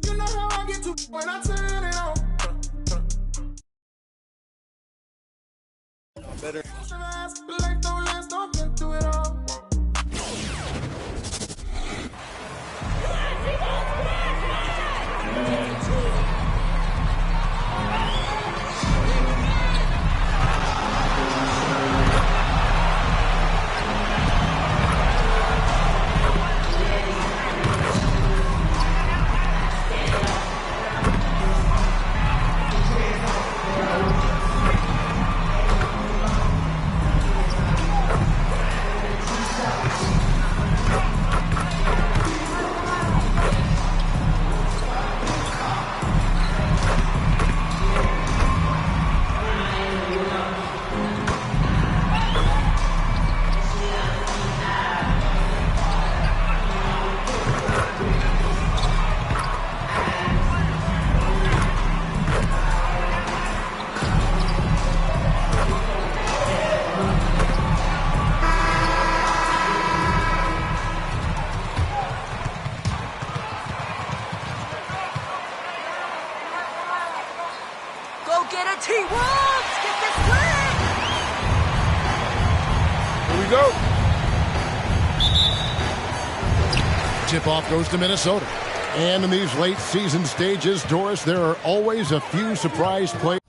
You know how I get to when I turn it on. Better. Like the last I've been through it all. Get it, T-Wolves! Get this win! Here we go. Tip-off goes to Minnesota. And in these late season stages, Doris, there are always a few surprise plays.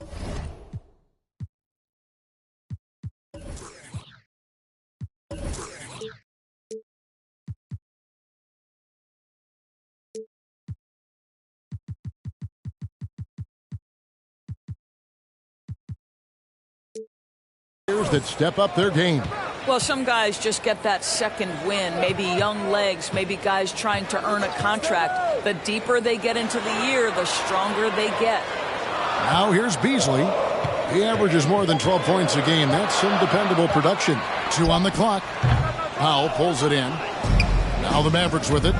That step up their game. Well, some guys just get that second win, maybe young legs, maybe guys trying to earn a contract. The deeper they get into the year, the stronger they get. Now here's Beasley. He averages more than 12 points a game. That's some dependable production. 2 on the clock. Powell pulls it in. Now the Mavericks with it.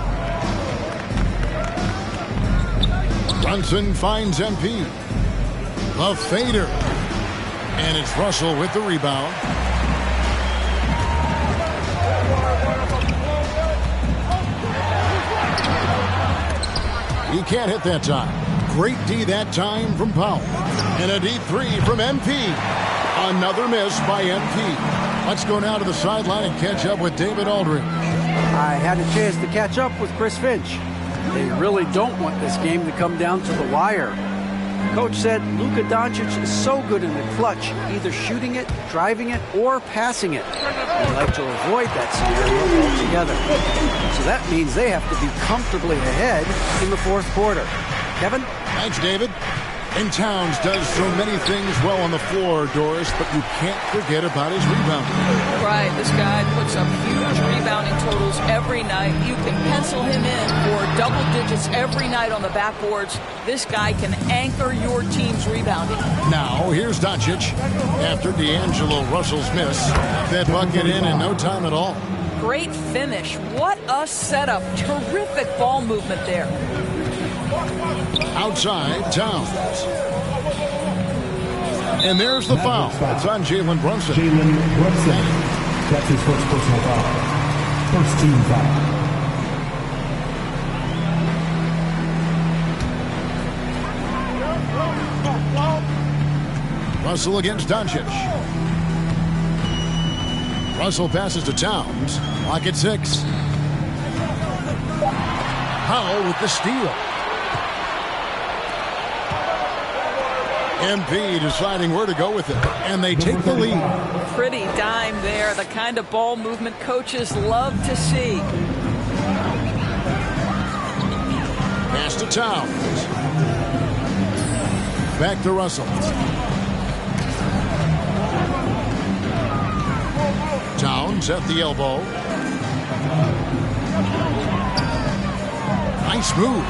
Brunson finds MP. The fader. And it's Russell with the rebound. He can't hit that time. Great D that time from Powell. And a deep three from MP. Another miss by MP. Let's go now to the sideline and catch up with David Aldridge. I had a chance to catch up with Chris Finch. They really don't want this game to come down to the wire. Coach said Luka Doncic is so good in the clutch, either shooting it, driving it, or passing it. They like to avoid that scenario altogether. So that means they have to be comfortably ahead in the fourth quarter. Kevin? Thanks, David. And Towns does so many things well on the floor, Doris, but you can't forget about his rebounding. Right, this guy puts up huge rebounding totals every night. You can pencil him in for double digits every night on the backboards. This guy can anchor your team's rebounding. Now, here's Doncic. After D'Angelo Russell's miss, that bucket in no time at all. Great finish. What a setup. Terrific ball movement there. Outside, Towns. And there's the foul. It's on Jalen Brunson. Jalen Brunson. That's his first personal foul. First team foul. Russell against Doncic. Russell passes to Towns. Clock at 6. Powell with the steal. MP deciding where to go with it. And they take the lead. Pretty dime there. The kind of ball movement coaches love to see. Pass to Towns. Back to Russell. Towns at the elbow. Nice move.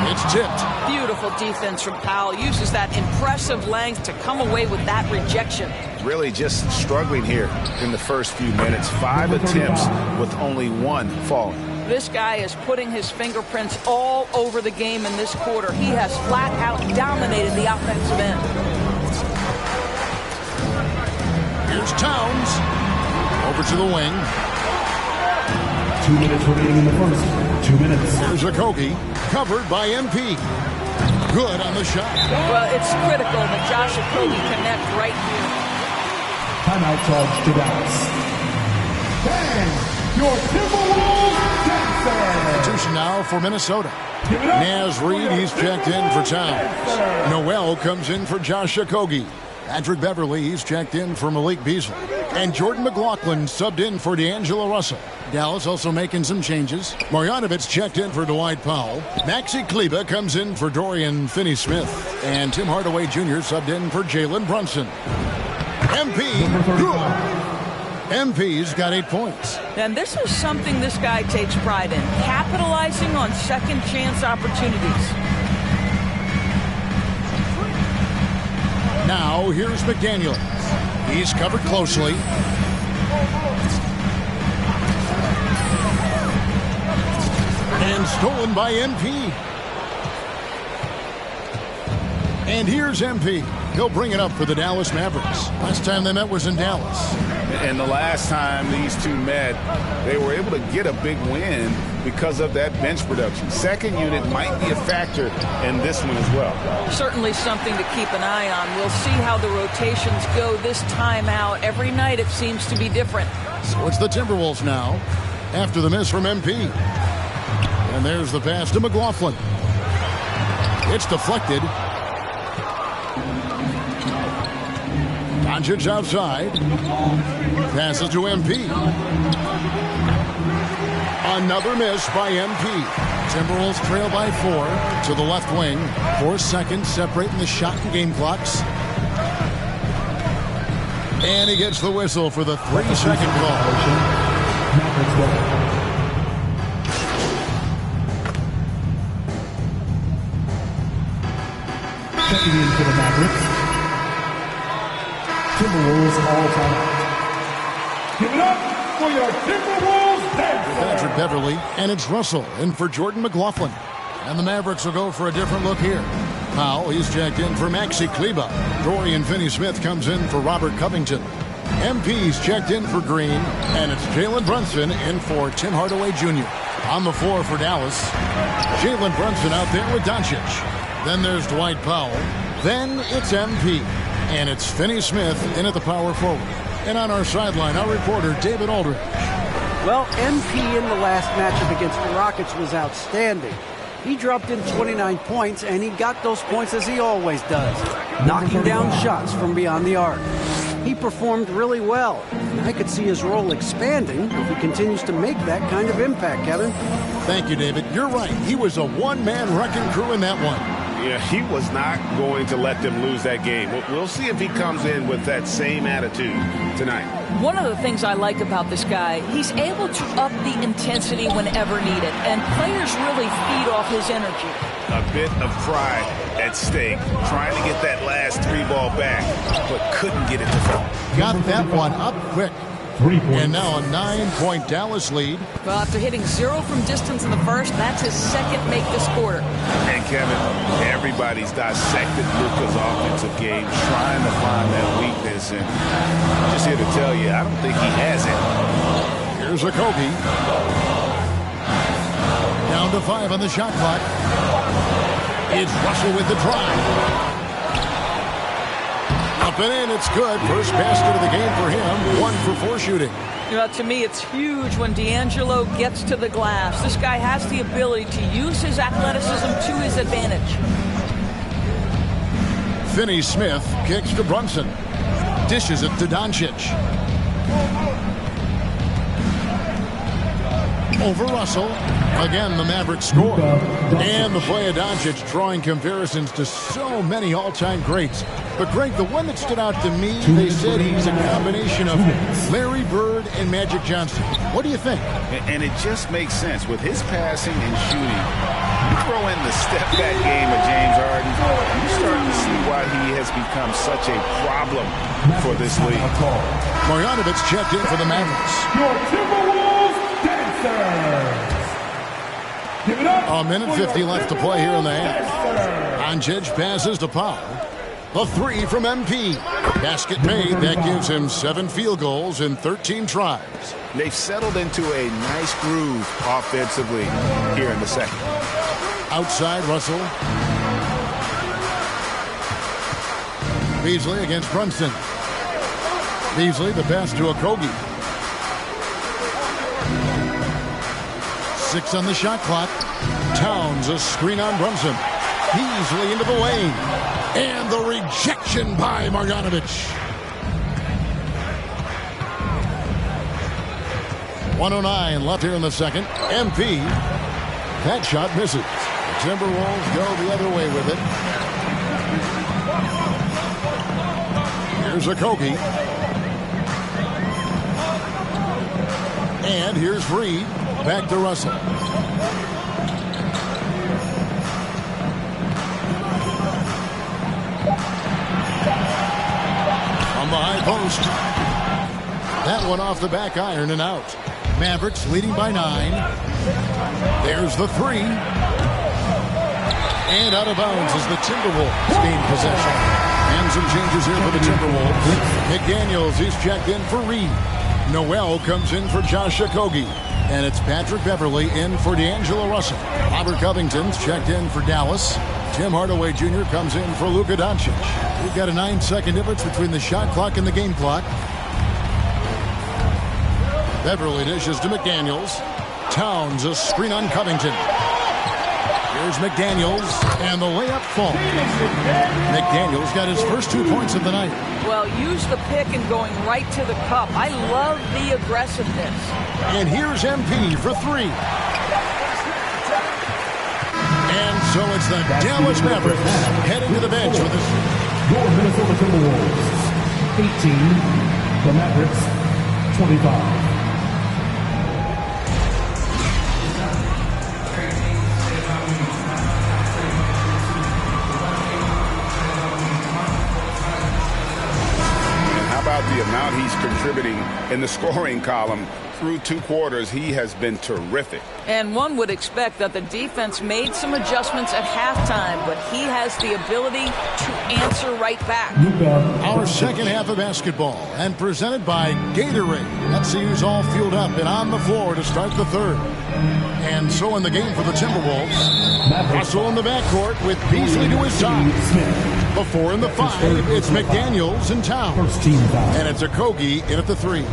It's tipped. Beautiful defense from Powell. Uses that impressive length to come away with that rejection. Really just struggling here in the first few minutes. 5 attempts with only 1 falling. This guy is putting his fingerprints all over the game in this quarter. He has flat out dominated the offensive end. Here's Towns. Over to the wing. 2 minutes remaining in the first. 2 minutes. There's a Kogi, covered by MP. Good on the shot. Well, it's critical that Josh Okogie connect right here. Timeout charge to Dallas. Bang! Your Timberwolves dancer! Substitution now for Minnesota. Naz Reid, he's checked in for Towns. Noel comes in for Josh Okogie. Patrick Beverly, he's checked in for Malik Beasley. And Jordan McLaughlin subbed in for D'Angelo Russell. Dallas also making some changes. Marjanovic checked in for Dwight Powell. Maxi Kleber comes in for Dorian Finney-Smith. And Tim Hardaway Jr. subbed in for Jalen Brunson. MP, good. MP's got 8 points. And this is something this guy takes pride in, capitalizing on second chance opportunities. Now, here's McDaniel. He's covered closely. And stolen by MP. And here's MP. He'll bring it up for the Dallas Mavericks. Last time they met was in Dallas. And the last time these two met, they were able to get a big win because of that bench production. Second unit might be a factor in this one as well. Certainly something to keep an eye on. We'll see how the rotations go this time out. Every night it seems to be different. So it's the Timberwolves now after the miss from MP. And there's the pass to McLaughlin. It's deflected. Doncic outside. Passes to MP. Another miss by MP. Timberwolves trail by 4 to the left wing. 4 seconds separating the shot and game clocks. And he gets the whistle for the 3-second call. Checking in for the Mavericks. Timberwolves all time. Give it up for your Timberwolves dancer! Patrick Beverly, and it's Russell in for Jordan McLaughlin. And the Mavericks will go for a different look here. Powell, he's checked in for Maxi Kleber. Dorian Finney-Smith comes in for Robert Covington. MP's checked in for Green, and it's Jalen Brunson in for Tim Hardaway Jr. On the floor for Dallas, Jalen Brunson out there with Doncic. Then there's Dwight Powell. Then it's MP. And it's Finney-Smith in at the power forward. And on our sideline, our reporter, David Aldridge. Well, MP in the last matchup against the Rockets was outstanding. He dropped in 29 points, and he got those points as he always does, knocking down shots from beyond the arc. He performed really well, and I could see his role expanding if he continues to make that kind of impact, Kevin. Thank you, David. You're right. He was a one-man wrecking crew in that one. Yeah, he was not going to let them lose that game. We'll see if he comes in with that same attitude tonight. One of the things I like about this guy, he's able to up the intensity whenever needed, and players really feed off his energy. A bit of pride at stake, trying to get that last 3-ball back, but couldn't get it to fall. Got that one up quick. 3 points. And now a 9-point Dallas lead. Well, after hitting 0 from distance in the first, that's his second make this quarter. And Kevin, everybody's dissected Luka's offensive game, trying to find that weakness, and I'm just here to tell you, I don't think he has it. Here's a Kobe. Down to 5 on the shot clock. It's Russell with the drive. Up and in, it's good. First basket of the game for him. 1 for 4 shooting. You know, to me, it's huge when D'Angelo gets to the glass. This guy has the ability to use his athleticism to his advantage. Finney-Smith kicks to Brunson. Dishes it to Doncic. Over Russell. Again, the Mavericks score. And the play of Doncic drawing comparisons to so many all-time greats. But, Greg, the one that stood out to me, they said he's a combination of Larry Bird and Magic Johnson. What do you think? And it just makes sense. With his passing and shooting, you throw in the step-back game of James Harden, you're starting to see why he has become such a problem for this league. Marjanovic checked in for the Mavericks. Your Timberwolves dancers. A minute 50 left to play here in the half. Doncic passes to Powell. The three from MP. Basket made. That gives him 7 field goals in 13 tries. They've settled into a nice groove offensively here in the second. Outside Russell. Beasley against Brunson. Beasley the pass to Okogie. 6 on the shot clock. Towns a screen on Brunson. Beasley into the lane. And the rejection by Marjanovic. 1:09 left here in the second. MP. That shot misses. The Timberwolves go the other way with it. Here's Okogie. And here's Reed. Back to Russell. On the high post. That one off the back iron and out. Mavericks leading by 9. There's the 3. And out of bounds as the Timberwolves gain possession. And some changes here for the Timberwolves. McDaniels, he's checked in for Reed. Noel comes in for Josh Okogie. And it's Patrick Beverly in for D'Angelo Russell. Robert Covington's checked in for Dallas. Tim Hardaway Jr. comes in for Luka Doncic. We've got a 9-second difference between the shot clock and the game clock. Beverly dishes to McDaniels. Towns a screen on Covington. Here's McDaniels, and the layup falls. McDaniels got his first 2 points of the night. Well, use the pick and going right to the cup. I love the aggressiveness. And here's MP for 3. And so it's the Dallas Mavericks heading to the bench with it. Your Minnesota Timberwolves, 18. The Mavericks, 25. The amount he's contributing in the scoring column through 2 quarters, he has been terrific. And one would expect that the defense made some adjustments at halftime, but he has the ability to answer right back. Our second half of basketball, and presented by Gatorade. Let's see who's all fueled up and on the floor to start the third. And so in the game for the Timberwolves, Russell in the backcourt with Beasley to his side. The 4 and the 5, it's McDaniels and Towns. And it's Okogie in at the 3.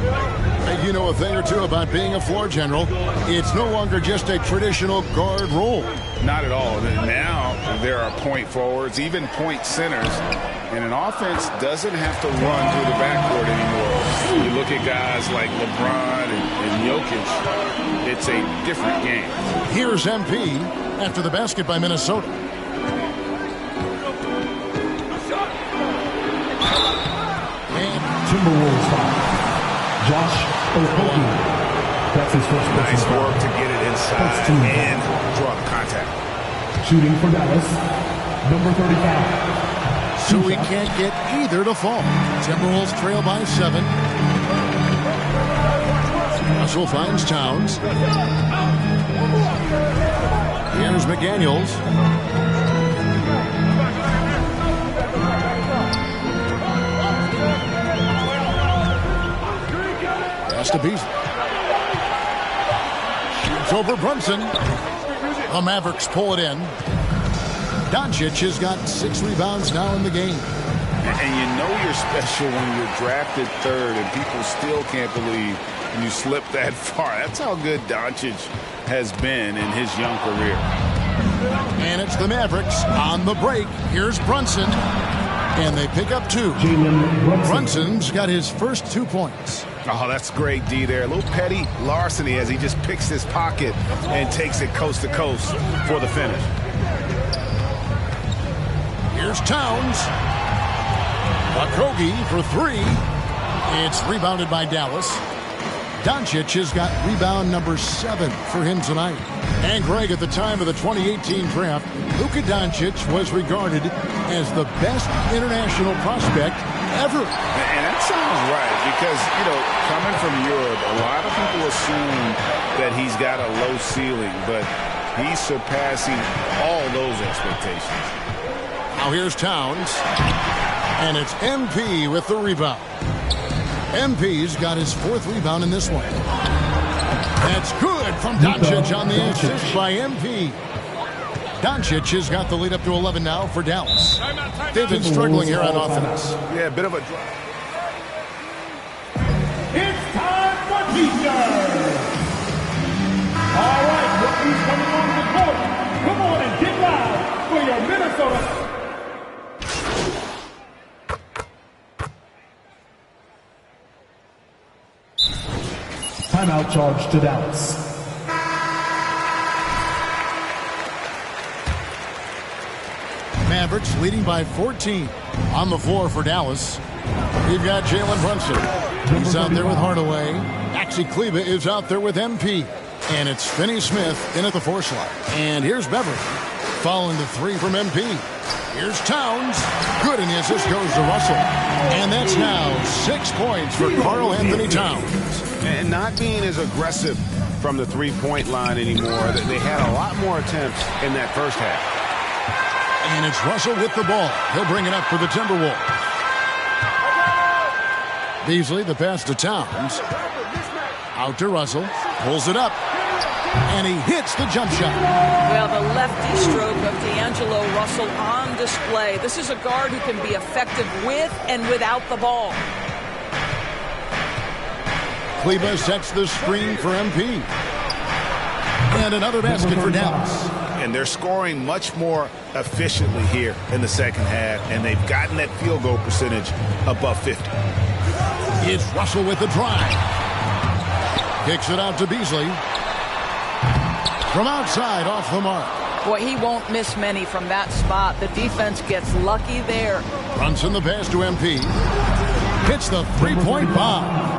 You know a thing or two about being a floor general. It's no longer just a traditional guard role. Not at all. Now there are point forwards, even point centers, and an offense doesn't have to run through the backcourt anymore. You look at guys like LeBron and Jokic, it's a different game. Here's MP after the basket by Minnesota. Timberwolves foul. Josh Okogie. That's his first person. Nice work to get it inside and draw the contact. Shooting for Dallas, number 35. So we can't get either to fall. Timberwolves trail by 7. Russell finds Towns. Here's McDaniels. Pass to Beasley. Shoots over Brunson. The Mavericks pull it in. Doncic has got 6 rebounds now in the game. And you know you're special when you're drafted 3rd and people still can't believe you slipped that far. That's how good Doncic has been in his young career. And it's the Mavericks on the break. Here's Brunson. And they pick up 2. Brunson's got his first 2 points. Oh, that's great, D there. A little petty larceny as he just picks his pocket and takes it coast to coast for the finish. Here's Towns. Okogie for 3. It's rebounded by Dallas. Doncic has got rebound number 7 for him tonight. And Greg, at the time of the 2018 draft, Luka Doncic was regarded as the best international prospect ever. And that sounds right because, you know, coming from Europe, a lot of people assume that he's got a low ceiling, but he's surpassing all those expectations. Now here's Towns. And it's MP with the rebound. MP's got his 4th rebound in this one. That's good from Doncic on the assist by MP. Doncic has got the lead up to 11 now for Dallas. They've been struggling here on offense. Yeah, a bit of a drop. It's time for teachers. All right, rookies coming on the court. Come on and get loud for your Minnesota. Timeout charge to Dallas. Mavericks leading by 14 on the floor for Dallas. You've got Jalen Brunson. He's out there with Hardaway. Maxi Kleber is out there with MP. And it's Finney Smith in at the 4 slot. And here's Beverly following the 3 from MP. Here's Towns. Good, and the assist goes to Russell. And that's now 6 points for Karl Anthony Towns. And not being as aggressive from the 3-point line anymore. They had a lot more attempts in that first half. And it's Russell with the ball. He'll bring it up for the Timberwolves. Beasley, the pass to Towns. Out to Russell. Pulls it up. And he hits the jump shot. Well, the lefty stroke of D'Angelo Russell on display. This is a guard who can be effective with and without the ball. Kleber sets the screen for MP. And another basket for Dallas. And they're scoring much more efficiently here in the second half, and they've gotten that field goal percentage above 50. It's Russell with the drive. Kicks it out to Beasley. From outside, off the mark. Boy, he won't miss many from that spot. The defense gets lucky there. Brunson the pass to MP. Hits the 3-point bomb.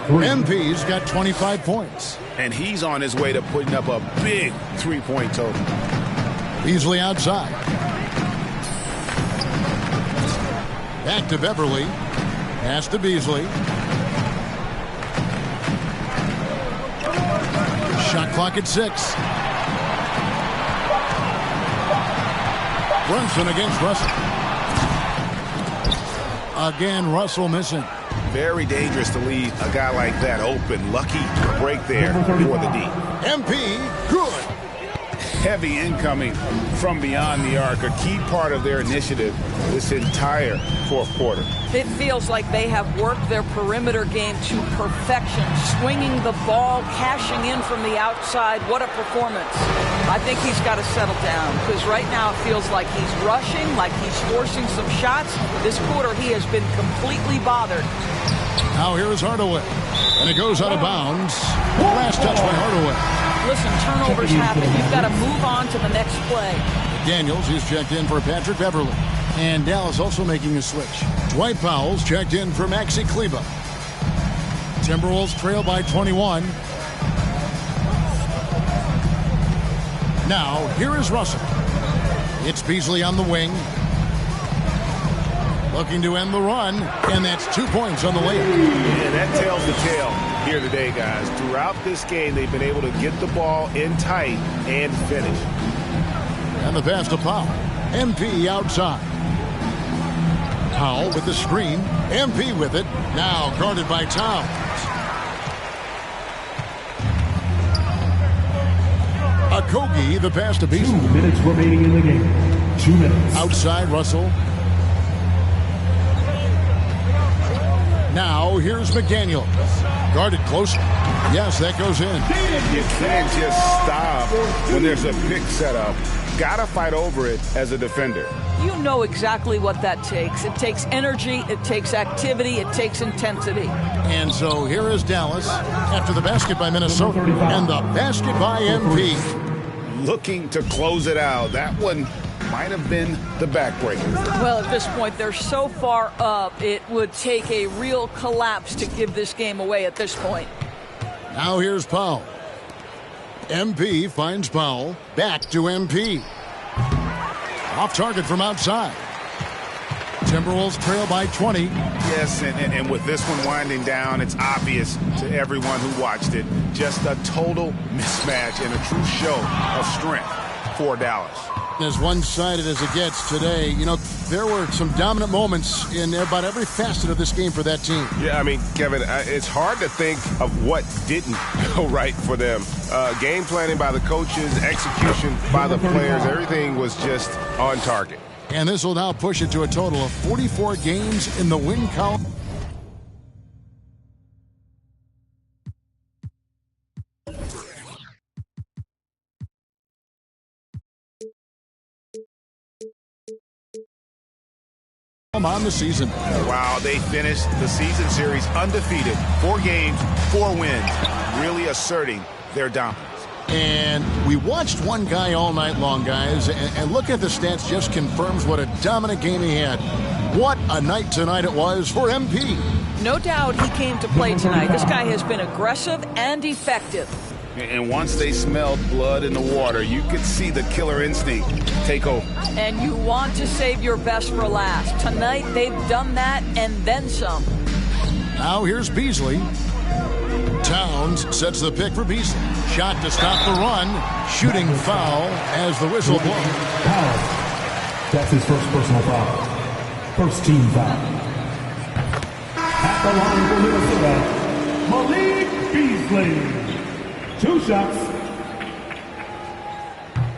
MP's got 25 points. And he's on his way to putting up a big 3-point total. Beasley outside. Back to Beverly. Pass to Beasley. Shot clock at 6. Brunson against Russell. Again, Russell missing. Very dangerous to leave a guy like that open. Lucky break there for the D. MP, good. Heavy incoming from beyond the arc, a key part of their initiative this entire fourth quarter. It feels like they have worked their perimeter game to perfection, swinging the ball, cashing in from the outside. What a performance. I think he's got to settle down because right now it feels like he's rushing, like he's forcing some shots. This quarter he has been completely bothered. Now here is Hardaway. And it goes out of bounds. Last touch by Hardaway. Listen, turnovers happen. You've got to move on to the next play. Daniels is checked in for Patrick Beverly. And Dallas also making a switch. Dwight Powell's checked in for Maxi Kleber. Timberwolves trail by 21. Now, here is Russell. It's Beasley on the wing. Looking to end the run, and that's 2 points on the layup. Yeah, that tells the tale here today, guys. Throughout this game, they've been able to get the ball in tight and finish. And the pass to Powell. MP outside. Powell with the screen. MP with it. Now guarded by Towns. Okogie, the pass to Beasley. 2 minutes remaining in the game. 2 minutes. Outside Russell. Now here's McDaniel. Guarded close. Yes, that goes in. You can't just stop when there's a pick set up. Gotta fight over it as a defender. You know exactly what that takes. It takes energy, it takes activity, it takes intensity. And so here is Dallas after the basket by Minnesota and the basket by MP. Looking to close it out. That one might have been the backbreaker. Well, at this point, they're so far up, it would take a real collapse to give this game away at this point. Now here's Powell. MP finds Powell. Back to MP. Off target from outside. Timberwolves trail by 20. Yes, and with this one winding down, it's obvious to everyone who watched it. Just a total mismatch and a true show of strength for Dallas. As one-sided as it gets today, you know, there were some dominant moments in about every facet of this game for that team. Yeah, I mean, Kevin, it's hard to think of what didn't go right for them. Game planning by the coaches, execution by the players, everything was just on target. And this will now push it to a total of 44 games in the win column. On the season. Wow, they finished the season series undefeated. 4 games, 4 wins, really asserting their dominance. And we watched one guy all night long, guys, and look at the stats, just confirms what a dominant game he had. What a night tonight it was for MP. No doubt he came to play tonight. This guy has been aggressive and effective. And once they smelled blood in the water, you could see the killer instinct take over. And you want to save your best for last. Tonight, they've done that and then some. Now here's Beasley. Towns sets the pick for Beasley. Shot to stop the run. Shooting foul as the whistle blows. Foul. That's his first personal foul. First team foul. At the line for Minnesota, Malik Beasley. 2 shots.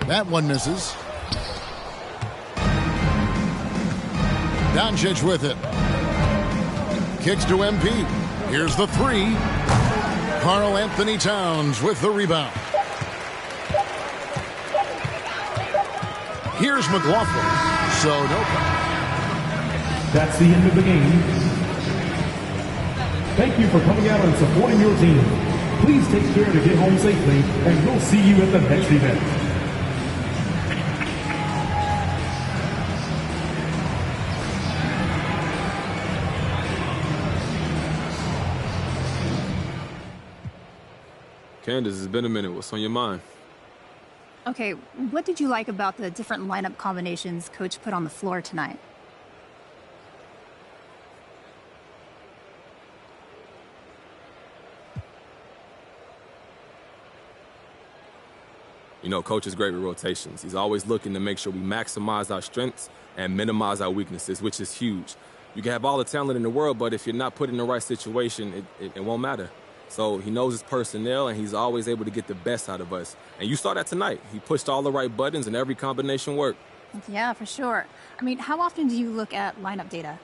That one misses. Doncic with it. Kicks to MP. Here's the 3. Karl Anthony Towns with the rebound. Here's McLaughlin. So no problem. That's the end of the game. Thank you for coming out and supporting your team. Please take care to get home safely, and we'll see you at the next event. Candace, it's been a minute. What's on your mind? Okay, what did you like about the different lineup combinations Coach put on the floor tonight? You know, Coach is great with rotations. He's always looking to make sure we maximize our strengths and minimize our weaknesses, which is huge. You can have all the talent in the world, but if you're not put in the right situation, it won't matter. So he knows his personnel, and he's always able to get the best out of us. And you saw that tonight. He pushed all the right buttons, and every combination worked. Yeah, for sure. I mean, how often do you look at lineup data?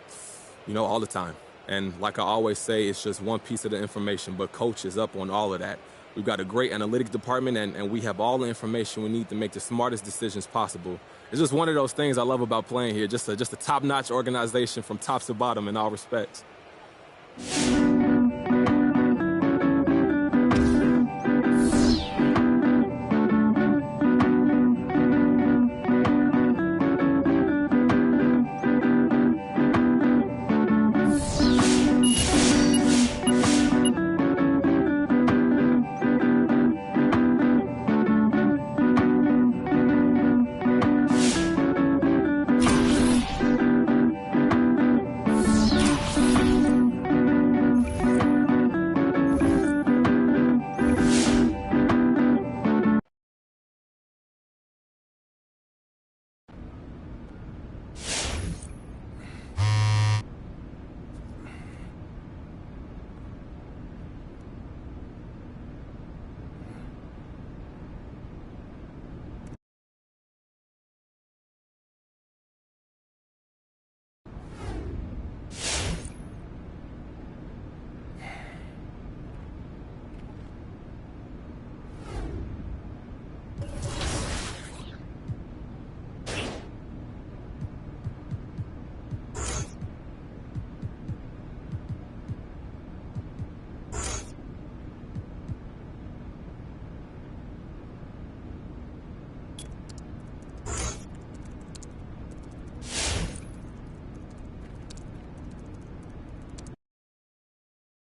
You know, all the time. And like I always say, it's just one piece of the information, but Coach is up on all of that. We've got a great analytics department, and we have all the information we need to make the smartest decisions possible. It's just one of those things I love about playing here, just a top-notch organization from top to bottom in all respects.